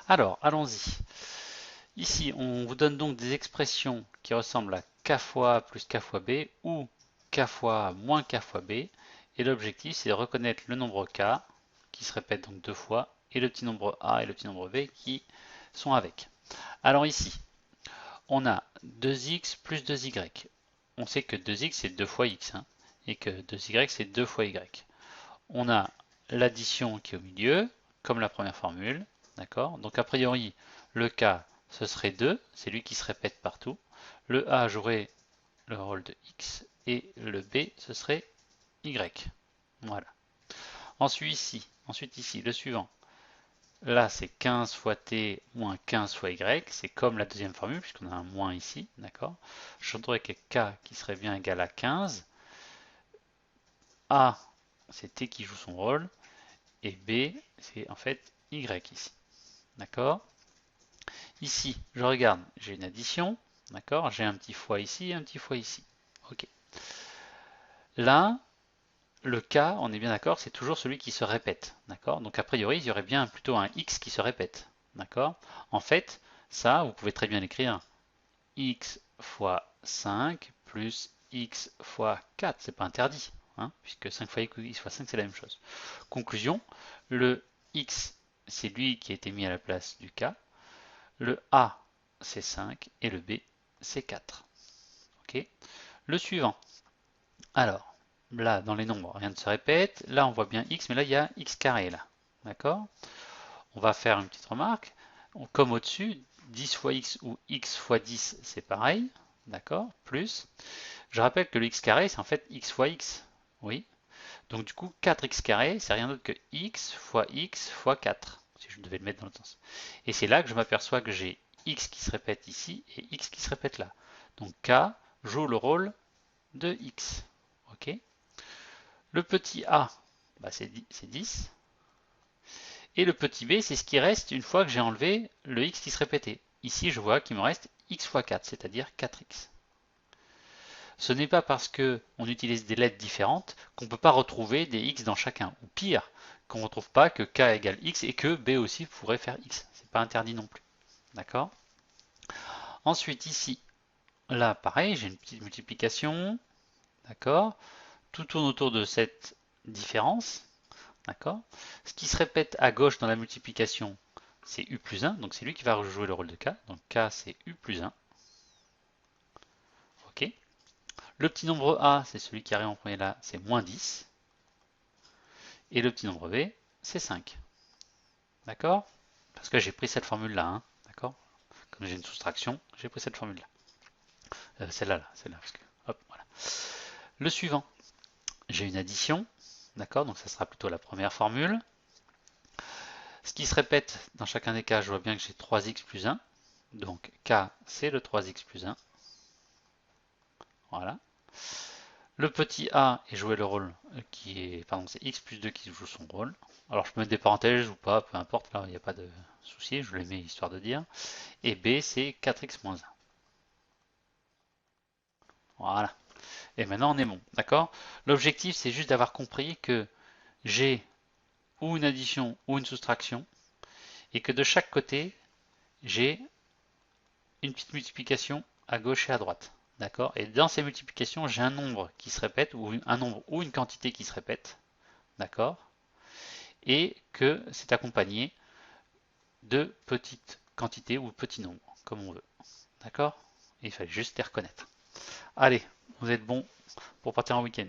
Alors, allons-y. Ici, on vous donne donc des expressions qui ressemblent à k fois a plus k fois b ou k fois a moins k fois b. Et l'objectif, c'est de reconnaître le nombre k, qui se répète donc deux fois, et le petit nombre a et le petit nombre b qui sont avec. Alors ici, on a 2x plus 2y. On sait que 2x c'est 2 fois x, hein, et que 2y c'est 2 fois y. On a l'addition qui est au milieu, comme la première formule, d'accord? Donc a priori, le k, ce serait 2, c'est lui qui se répète partout. Le a jouerait le rôle de x, et le b, ce serait y. Voilà. Ensuite ici, le suivant. Là, c'est 15 fois t moins 15 fois y. C'est comme la deuxième formule, puisqu'on a un moins ici, d'accord? Je voudrais que k qui serait bien égal à 15. A, c'est t qui joue son rôle. Et b, c'est en fait y ici. D'accord? Ici, je regarde, j'ai une addition. D'accord? J'ai un petit fois ici et un petit fois ici. Ok. Là, le k, on est bien d'accord, c'est toujours celui qui se répète. D'accord? Donc a priori, il y aurait bien plutôt un x qui se répète. D'accord? En fait, ça, vous pouvez très bien l'écrire x fois 5 plus x fois 4. C'est pas interdit, hein, puisque 5 fois x fois 5, c'est la même chose. Conclusion, le x, c'est lui qui a été mis à la place du k. Le a, c'est 5 et le b, c'est 4. Ok. Le suivant. Alors, là, dans les nombres, rien ne se répète. Là, on voit bien x, mais là, il y a x carré, là. D'accord? On va faire une petite remarque. Comme au-dessus, 10 fois x ou x fois 10, c'est pareil. D'accord? Plus. Je rappelle que le x carré, c'est en fait x fois x. Oui. Donc du coup, 4x carré, c'est rien d'autre que x fois 4, si je devais le mettre dans le sens. Et c'est là que je m'aperçois que j'ai x qui se répète ici et x qui se répète là. Donc k joue le rôle de x. Ok. Le petit a, bah c'est 10. Et le petit b, c'est ce qui reste une fois que j'ai enlevé le x qui se répétait. Ici, je vois qu'il me reste x fois 4, c'est-à-dire 4x. Ce n'est pas parce qu'on utilise des lettres différentes qu'on ne peut pas retrouver des x dans chacun. Ou pire, qu'on ne retrouve pas que k égale x et que b aussi pourrait faire x. C'est pas interdit non plus. D'accord? Ensuite, ici, là, pareil, j'ai une petite multiplication. D'accord? Tout tourne autour de cette différence. D'accord? Ce qui se répète à gauche dans la multiplication, c'est u plus 1. Donc c'est lui qui va rejouer le rôle de k. Donc k, c'est u plus 1. OK? Le petit nombre a, c'est celui qui arrive en premier là, c'est moins 10. Et le petit nombre b, c'est 5. D'accord? Parce que j'ai pris cette formule-là. Hein, d'accord? Comme j'ai une soustraction, j'ai pris cette formule-là. Celle-là, là, celle-là. Parce que, hop, voilà. Le suivant, j'ai une addition. D'accord? Donc ça sera plutôt la première formule. Ce qui se répète dans chacun des cas, je vois bien que j'ai 3x plus 1. Donc k, c'est le 3x plus 1. Voilà. Le petit a est joué le rôle qui est, pardon, c'est x plus 2 qui joue son rôle. Alors je peux mettre des parenthèses ou pas, peu importe, là il n'y a pas de souci, je les mets histoire de dire. Et b c'est 4x moins 1. Voilà. Et maintenant on est bon, d'accord? L'objectif c'est juste d'avoir compris que j'ai ou une addition ou une soustraction et que de chaque côté j'ai une petite multiplication à gauche et à droite. D'accord? Et dans ces multiplications, j'ai un nombre qui se répète, ou un nombre ou une quantité qui se répète. D'accord? Et que c'est accompagné de petites quantités ou petits nombres, comme on veut. D'accord? Il fallait juste les reconnaître. Allez, vous êtes bon pour partir en week-end.